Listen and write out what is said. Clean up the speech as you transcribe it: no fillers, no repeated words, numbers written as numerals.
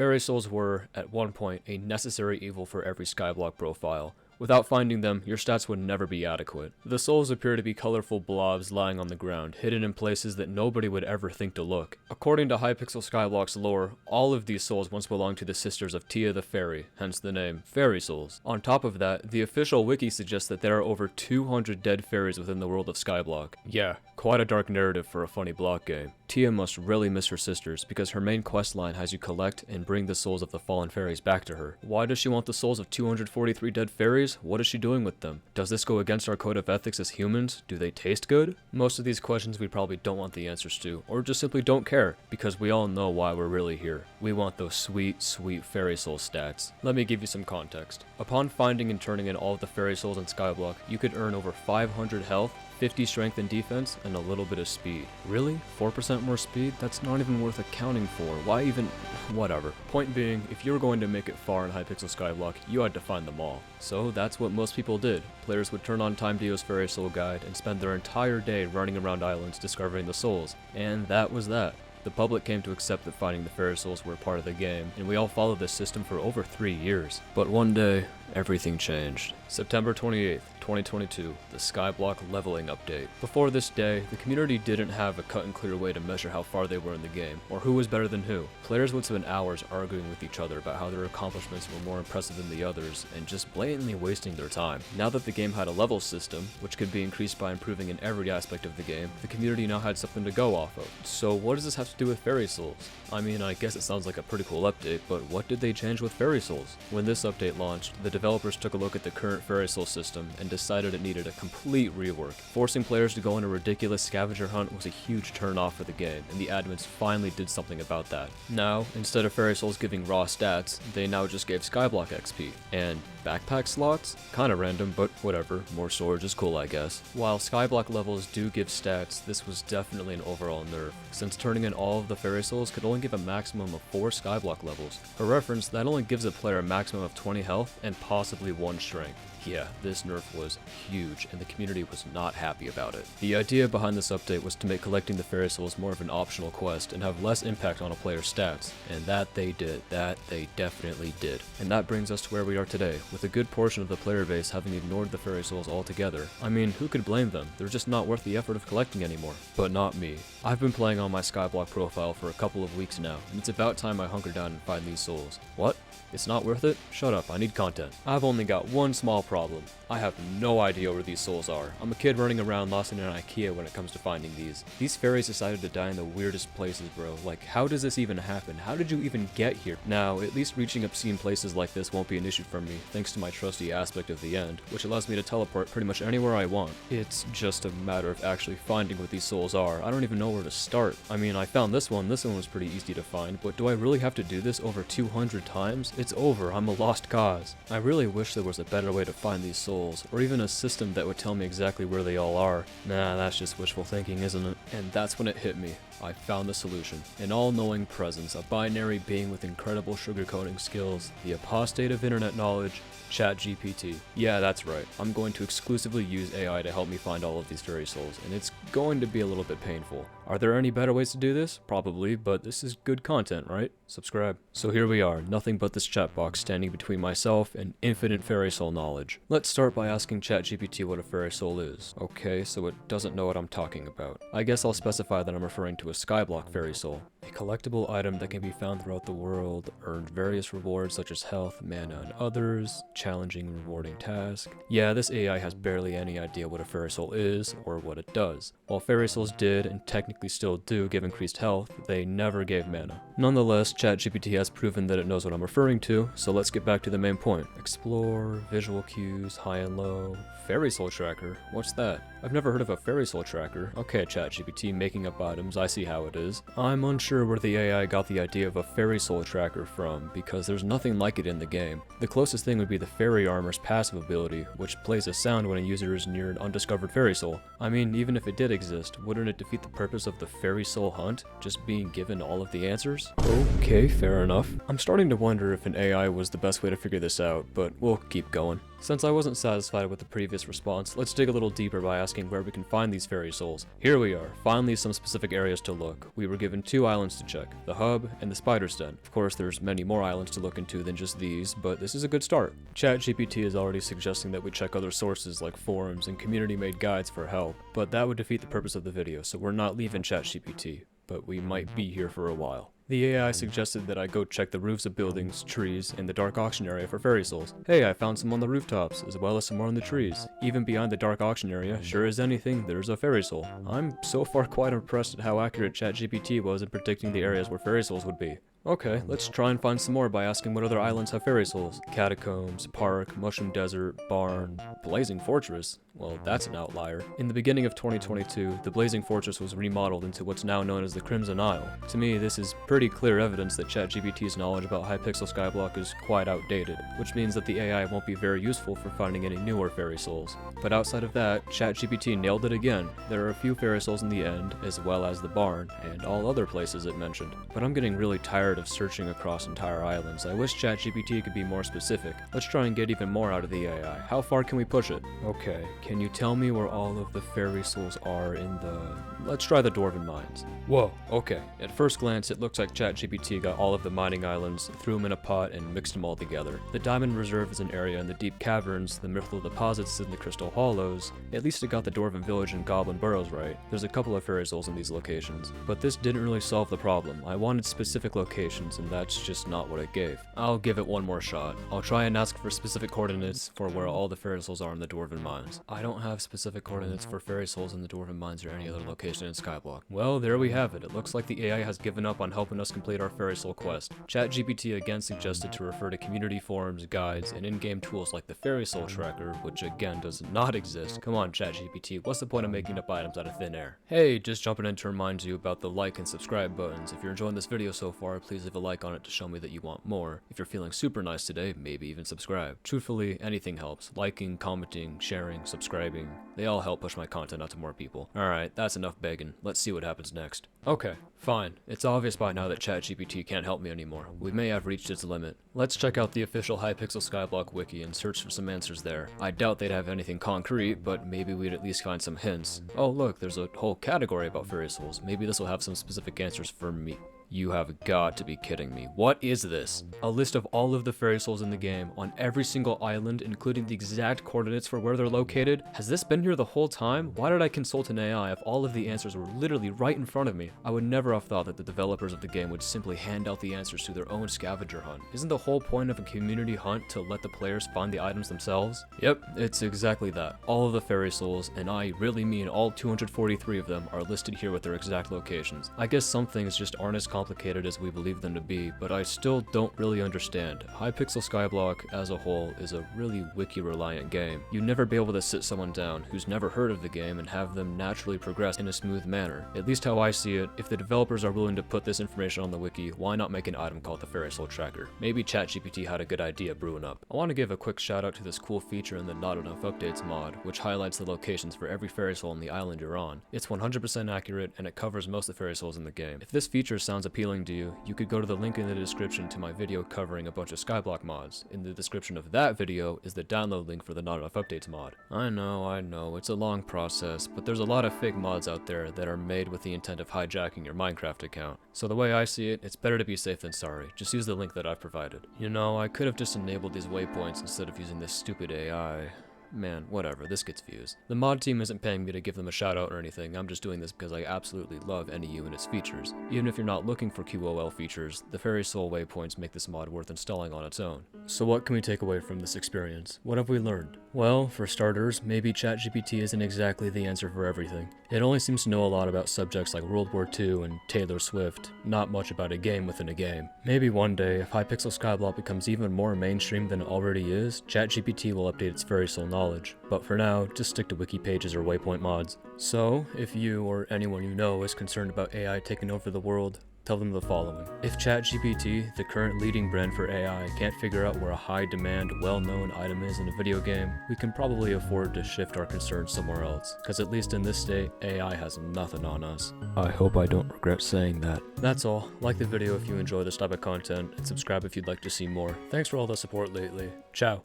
Fairy souls were, at one point, a necessary evil for every Skyblock profile. Without finding them, your stats would never be adequate. The souls appear to be colorful blobs lying on the ground, hidden in places that nobody would ever think to look. According to Hypixel Skyblock's lore, all of these souls once belonged to the sisters of Tia the Fairy, hence the name Fairy Souls. On top of that, the official wiki suggests that there are over 200 dead fairies within the world of Skyblock. Yeah, quite a dark narrative for a funny block game. Tia must really miss her sisters, because her main questline has you collect and bring the souls of the fallen fairies back to her. Why does she want the souls of 243 dead fairies? What is she doing with them? Does this go against our code of ethics as humans? Do they taste good? Most of these questions we probably don't want the answers to, or just simply don't care, because we all know why we're really here. We want those sweet, sweet fairy soul stats. Let me give you some context. Upon finding and turning in all of the fairy souls in Skyblock, you could earn over 500 health, 50 strength and defense, and a little bit of speed. Really? 4% more speed? That's not even worth accounting for. Why even? Whatever. Point being, if you were going to make it far in Hypixel Skyblock, you had to find them all. So that's what most people did. Players would turn on TimeDio's Fairy Soul Guide and spend their entire day running around islands discovering the souls. And that was that. The public came to accept that finding the fairy souls were a part of the game, and we all followed this system for over 3 years. But one day, everything changed. September 28th, 2022, the Skyblock leveling update. Before this day, the community didn't have a cut and clear way to measure how far they were in the game, or who was better than who. Players would spend hours arguing with each other about how their accomplishments were more impressive than the others, and just blatantly wasting their time. Now that the game had a level system, which could be increased by improving in every aspect of the game, the community now had something to go off of. So what does this have to do with fairy souls? I mean, I guess it sounds like a pretty cool update, but what did they change with fairy souls? When this update launched, the developers took a look at the current fairy soul system and decided it needed a complete rework. Forcing players to go on a ridiculous scavenger hunt was a huge turn off for the game, and the admins finally did something about that. Now, instead of fairy souls giving raw stats, they now just gave Skyblock XP. And backpack slots? Kinda random, but whatever, more storage is cool I guess. While Skyblock levels do give stats, this was definitely an overall nerf, since turning in all of the fairy souls could only give a maximum of 4 Skyblock levels. For reference, that only gives a player a maximum of 20 health and possibly 1 strength. Yeah, this nerf was huge, and the community was not happy about it. The idea behind this update was to make collecting the fairy souls more of an optional quest and have less impact on a player's stats, and that they did. That they definitely did. And that brings us to where we are today, with a good portion of the player base having ignored the fairy souls altogether. I mean, who could blame them? They're just not worth the effort of collecting anymore. But not me. I've been playing on my Skyblock profile for a couple of weeks now, and it's about time I hunker down and find these souls. What? It's not worth it? Shut up, I need content. I've only got one small problem. I have no idea where these souls are. I'm a kid running around lost in an IKEA when it comes to finding these. These fairies decided to die in the weirdest places, bro. Like, how does this even happen? How did you even get here? Now, at least reaching obscene places like this won't be an issue for me, thanks to my trusty aspect of the end, which allows me to teleport pretty much anywhere I want. It's just a matter of actually finding what these souls are. I don't even know where to start. I mean, I found this one was pretty easy to find, but do I really have to do this over 200 times? It's over, I'm a lost cause. I really wish there was a better way to find these souls, or even a system that would tell me exactly where they all are. Nah, that's just wishful thinking, isn't it? And that's when it hit me. I found the solution. An all-knowing presence, a binary being with incredible sugarcoating skills, the apostate of internet knowledge, ChatGPT. Yeah, that's right. I'm going to exclusively use AI to help me find all of these fairy souls, and it's going to be a little bit painful. Are there any better ways to do this? Probably, but this is good content, right? Subscribe. So here we are, nothing but this chat box standing between myself and infinite fairy soul knowledge. Let's start by asking ChatGPT what a fairy soul is. Okay, so it doesn't know what I'm talking about. I guess I'll specify that I'm referring to a Skyblock fairy soul. A collectible item that can be found throughout the world, earned various rewards such as health, mana, and others, challenging, rewarding task. Yeah, this AI has barely any idea what a fairy soul is, or what it does. While fairy souls did, and technically still do, give increased health, they never gave mana. Nonetheless, ChatGPT has proven that it knows what I'm referring to, so let's get back to the main point. Explore, visual cues, high and low, fairy soul tracker, what's that? I've never heard of a fairy soul tracker. Okay, ChatGPT, making up items, I see how it is. I'm unsure where the AI got the idea of a fairy soul tracker from, because there's nothing like it in the game. The closest thing would be the fairy armor's passive ability, which plays a sound when a user is near an undiscovered fairy soul. I mean, even if it did exist, wouldn't it defeat the purpose of the fairy soul hunt, just being given all of the answers? Okay, fair enough. I'm starting to wonder if an AI was the best way to figure this out, but we'll keep going. Since I wasn't satisfied with the previous response, let's dig a little deeper by asking where we can find these fairy souls. Here we are, finally some specific areas to look. We were given 2 islands to check, the hub and the spider's den. Of course, there's many more islands to look into than just these, but this is a good start. ChatGPT is already suggesting that we check other sources like forums and community-made guides for help, but that would defeat the purpose of the video, so we're not leaving ChatGPT, but we might be here for a while. The AI suggested that I go check the roofs of buildings, trees, and the dark auction area for fairy souls. Hey, I found some on the rooftops, as well as some more in the trees. Even behind the dark auction area, sure as anything, there's a fairy soul. I'm so far quite impressed at how accurate ChatGPT was in predicting the areas where fairy souls would be. Okay, let's try and find some more by asking what other islands have fairy souls. Catacombs, Park, Mushroom Desert, Barn, Blazing Fortress. Well, that's an outlier. In the beginning of 2022, the Blazing Fortress was remodeled into what's now known as the Crimson Isle. To me, this is pretty clear evidence that ChatGPT's knowledge about Hypixel Skyblock is quite outdated, which means that the AI won't be very useful for finding any newer fairy souls. But outside of that, ChatGPT nailed it again. There are a few fairy souls in the end, as well as the barn, and all other places it mentioned. But I'm getting really tired of searching across entire islands. I wish ChatGPT could be more specific. Let's try and get even more out of the AI. How far can we push it? Okay, can you tell me where all of the fairy souls are in the... Let's try the Dwarven Mines. Whoa, okay. At first glance, it looks like ChatGPT got all of the mining islands, threw them in a pot, and mixed them all together. The Diamond Reserve is an area in the deep caverns, the Mithril deposits in the Crystal Hollows. At least it got the Dwarven Village and Goblin Burrows right. There's a couple of fairy souls in these locations. But this didn't really solve the problem. I wanted specific locations, and that's just not what it gave. I'll give it one more shot. I'll try and ask for specific coordinates for where all the fairy souls are in the Dwarven Mines. I don't have specific coordinates for fairy souls in the Dwarven Mines or any other location in Skyblock. Well, there we have it. It looks like the AI has given up on helping us complete our fairy soul quest. ChatGPT again suggested to refer to community forums, guides, and in-game tools like the fairy soul tracker, which again does not exist. Come on, ChatGPT, what's the point of making up items out of thin air? Hey, just jumping in to remind you about the like and subscribe buttons. If you're enjoying this video so far, please leave a like on it to show me that you want more. If you're feeling super nice today, maybe even subscribe. Truthfully, anything helps. Liking, commenting, sharing, subscribing. They all help push my content out to more people. Alright, that's enough begging. Let's see what happens next. Okay, fine. It's obvious by now that ChatGPT can't help me anymore. We may have reached its limit. Let's check out the official Hypixel Skyblock wiki and search for some answers there. I doubt they'd have anything concrete, but maybe we'd at least find some hints. Oh look, there's a whole category about fairy souls. Maybe this will have some specific answers for me. You have got to be kidding me. What is this? A list of all of the fairy souls in the game on every single island, including the exact coordinates for where they're located? Has this been here the whole time? Why did I consult an AI if all of the answers were literally right in front of me? I would never have thought that the developers of the game would simply hand out the answers to their own scavenger hunt. Isn't the whole point of a community hunt to let the players find the items themselves? Yep, it's exactly that. All of the fairy souls, and I really mean all 243 of them, are listed here with their exact locations. I guess some things just aren't as complicated as we believe them to be, but I still don't really understand. Hypixel Skyblock as a whole is a really wiki-reliant game. You'd never be able to sit someone down who's never heard of the game and have them naturally progress in a smooth manner. At least how I see it, if the developers are willing to put this information on the wiki, why not make an item called the Fairy Soul Tracker? Maybe ChatGPT had a good idea brewing up. I want to give a quick shout out to this cool feature in the Not Enough Updates mod, which highlights the locations for every fairy soul on the island you're on. It's 100% accurate, and it covers most of the fairy souls in the game. If this feature sounds appealing to you, you could go to the link in the description to my video covering a bunch of Skyblock mods. In the description of that video is the download link for the Not Enough Updates mod. I know, it's a long process, but there's a lot of fake mods out there that are made with the intent of hijacking your Minecraft account. So the way I see it, it's better to be safe than sorry. Just use the link that I've provided. You know, I could have just enabled these waypoints instead of using this stupid AI. Man, whatever, this gets views. The mod team isn't paying me to give them a shout out or anything, I'm just doing this because I absolutely love NEU and its features. Even if you're not looking for QOL features, the Fairy Soul waypoints make this mod worth installing on its own. So what can we take away from this experience? What have we learned? Well, for starters, maybe ChatGPT isn't exactly the answer for everything. It only seems to know a lot about subjects like World War II and Taylor Swift, not much about a game within a game. Maybe one day, if Hypixel Skyblock becomes even more mainstream than it already is, ChatGPT will update its Fairy Soul knowledge. But for now, just stick to wiki pages or waypoint mods. So, if you or anyone you know is concerned about AI taking over the world, tell them the following. If ChatGPT, the current leading brand for AI, can't figure out where a high-demand, well-known item is in a video game, we can probably afford to shift our concerns somewhere else, because at least in this state, AI has nothing on us. I hope I don't regret saying that. That's all. Like the video if you enjoy this type of content, and subscribe if you'd like to see more. Thanks for all the support lately. Ciao.